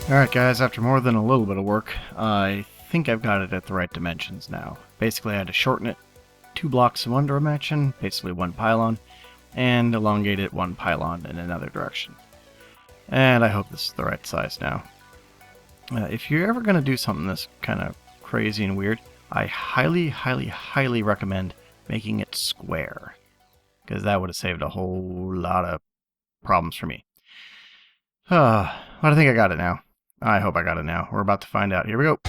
Alright guys, after more than a little bit of work, I think I've got it at the right dimensions now. Basically I had to shorten it 2 blocks in one dimension, basically 1 pylon, and elongate it 1 pylon in another direction. And I hope this is the right size now. If you're ever going to do something this kind of crazy and weird, I highly recommend making it square, because that would have saved a whole lot of problems for me. But I think I got it now. I hope I got it now. We're about to find out. Here we go.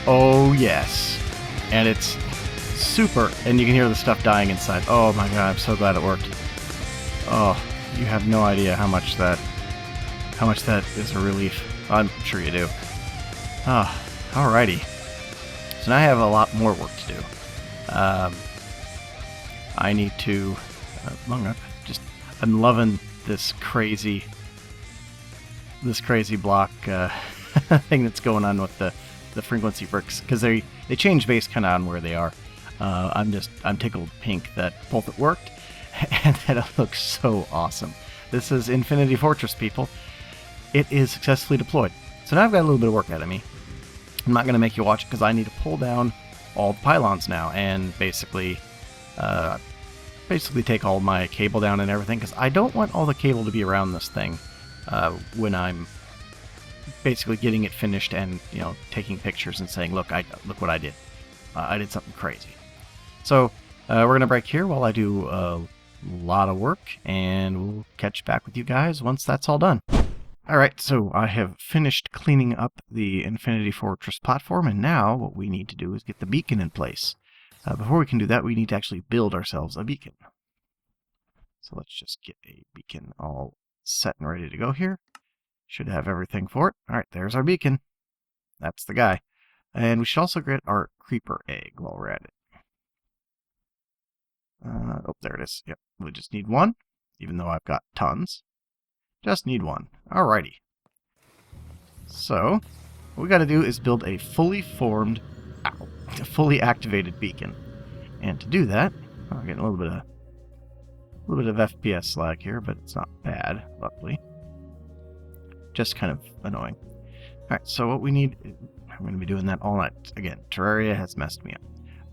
Oh, yes. And it's super. And you can hear the stuff dying inside. Oh, my God. I'm so glad it worked. Oh, you have no idea how much that is a relief. I'm sure you do. Alrighty. So now I have a lot more work to do. I need to... I'm loving this crazy block thing that's going on with the frequency bricks, because they change based kind of on where they are. I'm tickled pink that both it worked and that it looks so awesome. This is Infinity Fortress, people. It is successfully deployed. So now I've got a little bit of work ahead of me. I'm not going to make you watch it because I need to pull down all the pylons now and basically take all my cable down and everything, because I don't want all the cable to be around this thing when I'm basically getting it finished and, you know, taking pictures and saying, look what I did. I did something crazy. So we're going to break here while I do a lot of work, and we'll catch back with you guys once that's all done. Alright, so I have finished cleaning up the Infinity Fortress platform, and now what we need to do is get the beacon in place. Before we can do that, we need to actually build ourselves a beacon. So let's just get a beacon all set and ready to go here. Should have everything for it. Alright, there's our beacon. That's the guy. And we should also get our creeper egg while we're at it. Oh, there it is. Yep, we just need one, even though I've got tons. Just need one. Alrighty. So, what we got to do is build a fully activated beacon. And to do that, I'm getting a little bit of FPS lag here, but it's not bad, luckily. Just kind of annoying. Alright, so what we need, I'm going to be doing that all night. Again, Terraria has messed me up.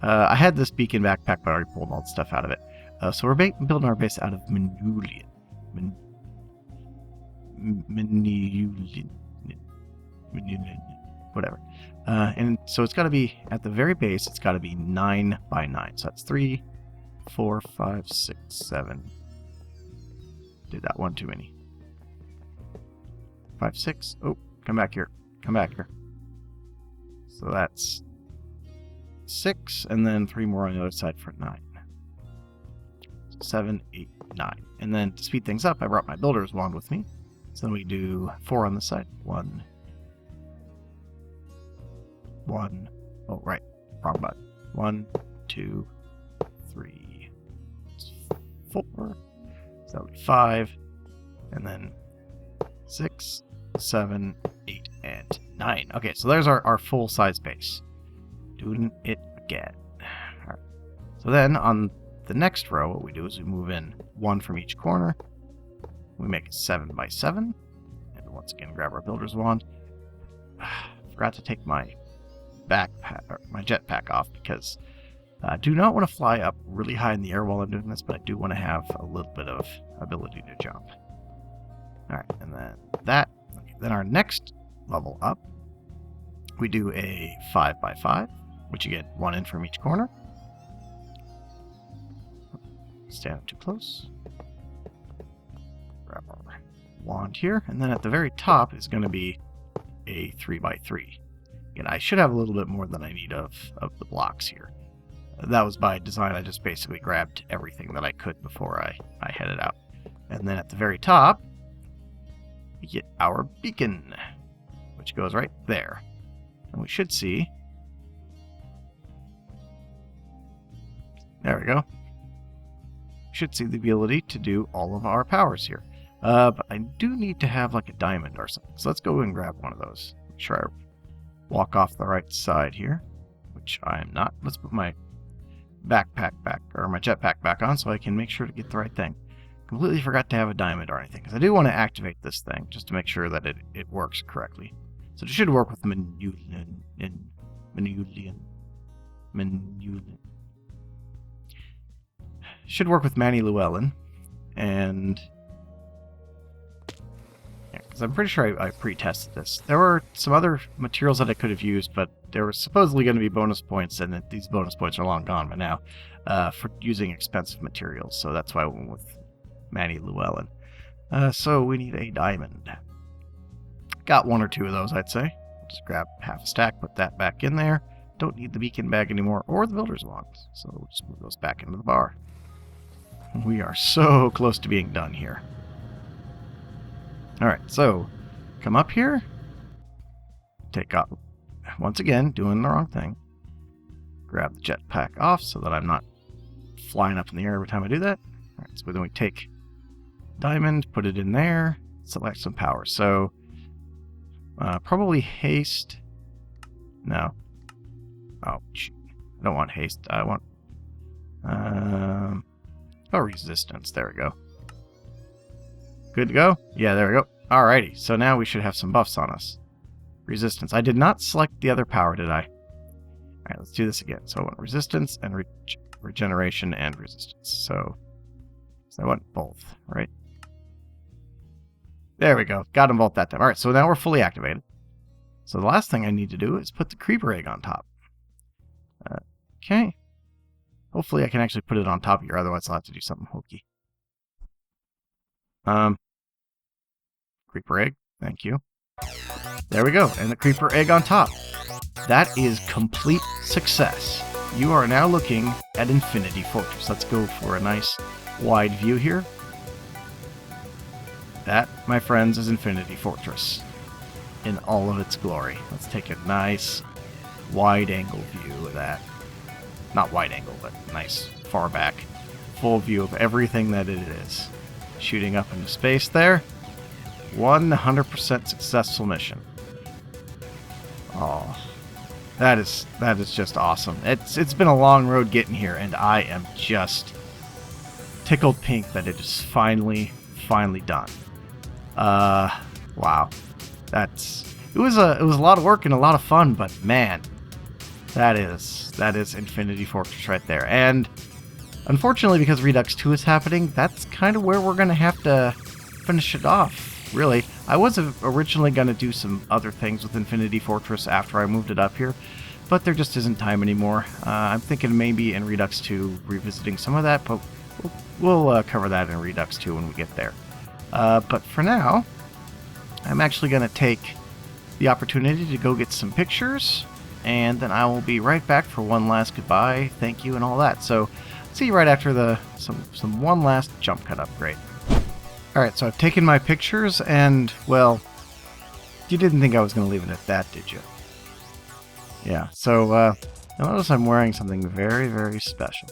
I had this beacon backpack, but I already pulled all the stuff out of it. So we're building our base out of Manulian. Whatever. And so it's got to be, at the very base, it's got to be 9 by 9. So that's 3, 4, 5, 6, 7. Did that one too many. 5, 6. Oh, come back here. Come back here. So that's 6, and then 3 more on the other side for 9. 7, 8, 9. And then to speed things up, I brought my builder's wand with me. So then we do 4 on the side. 1. Oh, right. Wrong button. 1, 2, 3, 4. So that would be 5. And then 6, 7, 8, and 9. Okay, so there's our full-size base. Doing it again. All right. So then on the next row, what we do is we move in 1 from each corner. We make it 7 by 7. And once again, grab our builder's wand. Forgot to take my backpack, or my jetpack off, because I do not want to fly up really high in the air while I'm doing this, but I do want to have a little bit of ability to jump. Alright, and then that. Okay, then our next level up, we do a 5 by 5, which you get 1 in from each corner. Stand up too close. Grab our wand here, and then at the very top is going to be a 3 by 3. Again, I should have a little bit more than I need of the blocks here. That was by design. I just basically grabbed everything that I could before I headed out. And then at the very top, we get our beacon, which goes right there. And we should see... There we go. We should see the ability to do all of our powers here. But I do need to have like a diamond or something. So let's go and grab one of those. Make sure I walk off the right side here, which I am not. Let's put my backpack back, or my jetpack back on, so I can make sure to get the right thing. completely forgot to have a diamond or anything, because I do want to activate this thing, just to make sure that it works correctly. So it should work with Manulian. Should work with Manny Llewellyn, and because I'm pretty sure I pre-tested this. There were some other materials that I could have used, but there were supposedly going to be bonus points, and that these bonus points are long gone by now, for using expensive materials. So that's why I went with Manny Llewellyn. So we need a diamond. Got one or two of those, I'd say. Just grab half a stack, put that back in there. Don't need the beacon bag anymore, or the builder's wands. So we'll just move those back into the bar. We are so close to being done here. Alright, so come up here. Take off. Once again, doing the wrong thing. Grab the jetpack off so that I'm not flying up in the air every time I do that. Alright, so then we take diamond, put it in there, select some power. So, probably haste. No. Oh, shoot. I don't want haste. I want... oh, resistance. There we go. Good to go? Yeah, there we go. Alrighty, so now we should have some buffs on us. Resistance. I did not select the other power, did I? Alright, let's do this again. So I want resistance and regeneration and resistance. So I want both, right? There we go. Got them both that time. Alright, so now we're fully activated. So the last thing I need to do is put the creeper egg on top. Okay. Hopefully I can actually put it on top here, otherwise I'll have to do something hokey. Creeper egg, thank you. There we go, and the creeper egg on top. That is complete success. You are now looking at Infinity Fortress. Let's go for a nice wide view here. That, my friends, is Infinity Fortress in all of its glory. Let's take a nice wide angle view of that. Not wide angle, but nice far back. Full view of everything that it is. Shooting up into space there. 100% successful mission. Oh, that is just awesome. It's been a long road getting here, and I am just tickled pink that it is finally done. Wow, it was a lot of work and a lot of fun, but man, that is Infinity Fortress right there. And unfortunately, because Redux 2 is happening, that's kind of where we're gonna have to finish it off. Really, I was originally going to do some other things with Infinity Fortress after I moved it up here, but there just isn't time anymore. I'm thinking maybe in Redux 2 revisiting some of that, but we'll cover that in Redux 2 when we get there. But for now, I'm actually going to take the opportunity to go get some pictures, and then I will be right back for one last goodbye, thank you, and all that. So, see you right after some one last jump cut upgrade. Alright, so I've taken my pictures, and, well, you didn't think I was going to leave it at that, did you? Yeah, so, you'll notice I'm wearing something very, very special.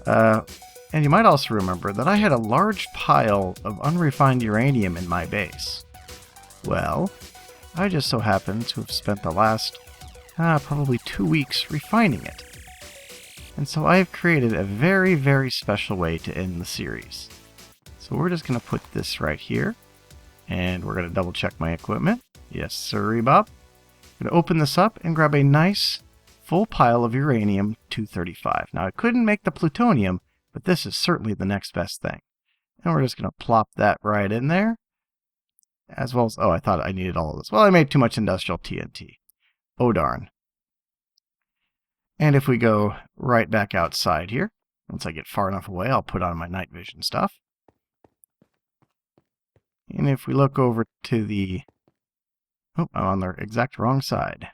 And you might also remember that I had a large pile of unrefined uranium in my base. Well, I just so happen to have spent the last, probably 2 weeks refining it. And so I have created a very, very special way to end the series. So we're just going to put this right here, and we're going to double check my equipment. Yes, sirree, Bob. I'm going to open this up and grab a nice full pile of uranium-235. Now, I couldn't make the plutonium, but this is certainly the next best thing. And we're just going to plop that right in there, as well as, oh, I thought I needed all of this. Well, I made too much industrial TNT. Oh, darn. And if we go right back outside here, once I get far enough away, I'll put on my night vision stuff. And if we look over to the... Oh, I'm on the exact wrong side.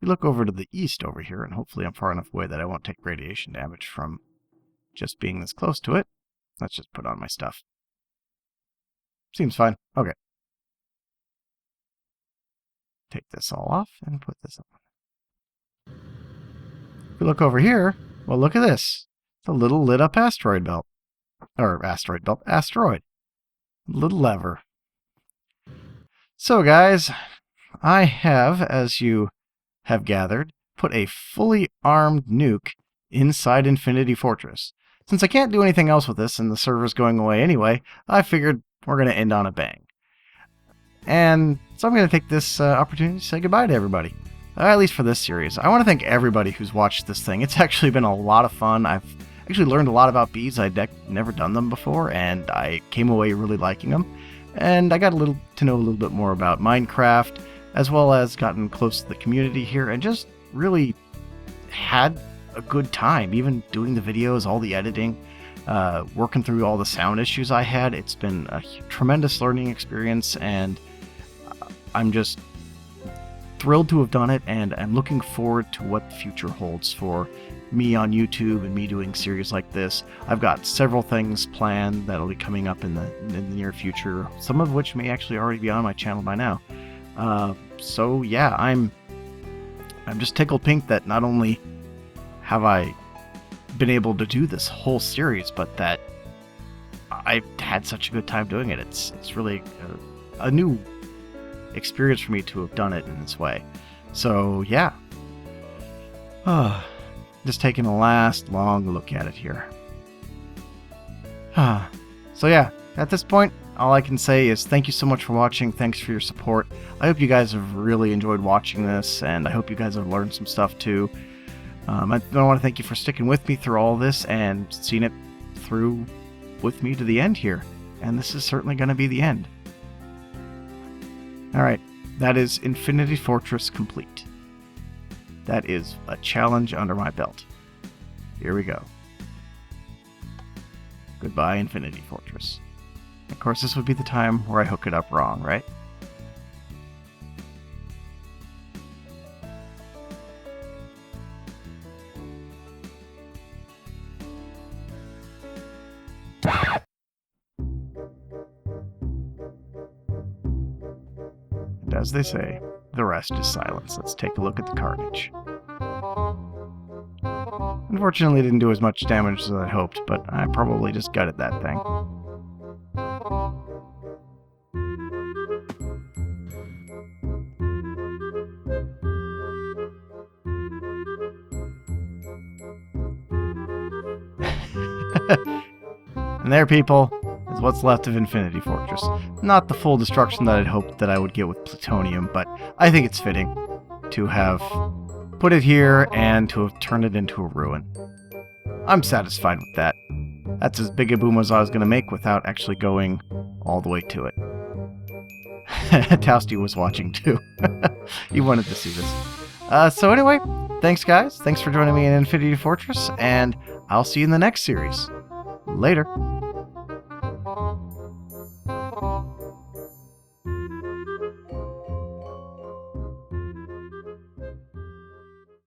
We look over to the east over here, and hopefully I'm far enough away that I won't take radiation damage from just being this close to it. Let's just put on my stuff. Seems fine. Okay. Take this all off and put this on. If we look over here, well, look at this. It's a little lit up asteroid belt. Or asteroid belt. Asteroid. Little lever. So guys, I have, as you have gathered, put a fully armed nuke inside Infinity Fortress. since I can't do anything else with this and the server's going away anyway, I figured we're going to end on a bang. And so I'm going to take this opportunity to say goodbye to everybody. At least for this series. I want to thank everybody who's watched this thing. It's actually been a lot of fun. I've actually learned a lot about bees. I'd never done them before, and I came away really liking them. And I got to know a little bit more about Minecraft, as well as gotten close to the community here, and just really had a good time, even doing the videos, all the editing, working through all the sound issues I had. It's been a tremendous learning experience, and I'm just thrilled to have done it, and I'm looking forward to what the future holds for me on YouTube and me doing series like this. I've got several things planned that'll be coming up in the near future, some of which may actually already be on my channel by now. So yeah, I'm just tickled pink that not only have I been able to do this whole series, but that I've had such a good time doing it. It's really a new experience for me to have done it in this way. So yeah, just taking a last long look at it here. So yeah, at this point, all I can say is thank you so much for watching. Thanks for your support. I hope you guys have really enjoyed watching this, and I hope you guys have learned some stuff too. I want to thank you for sticking with me through all this and seeing it through with me to the end here. And this is certainly going to be the end. Alright, that is Infinity Fortress complete. That is a challenge under my belt. Here we go. Goodbye, Infinity Fortress. Of course, this would be the time where I hook it up wrong, right? And as they say, the rest is silence. Let's take a look at the carnage. Unfortunately, it didn't do as much damage as I hoped, but I probably just gutted that thing. And there, people, is what's left of Infinity Fortress. Not the full destruction that I'd hoped that I would get with plutonium, but I think it's fitting to have put it here and to have turned it into a ruin. I'm satisfied with that. That's as big a boom as I was going to make without actually going all the way to it. Toasty was watching too. He wanted to see this. So anyway, thanks guys. Thanks for joining me in Infinity Fortress, and I'll see you in the next series. Later.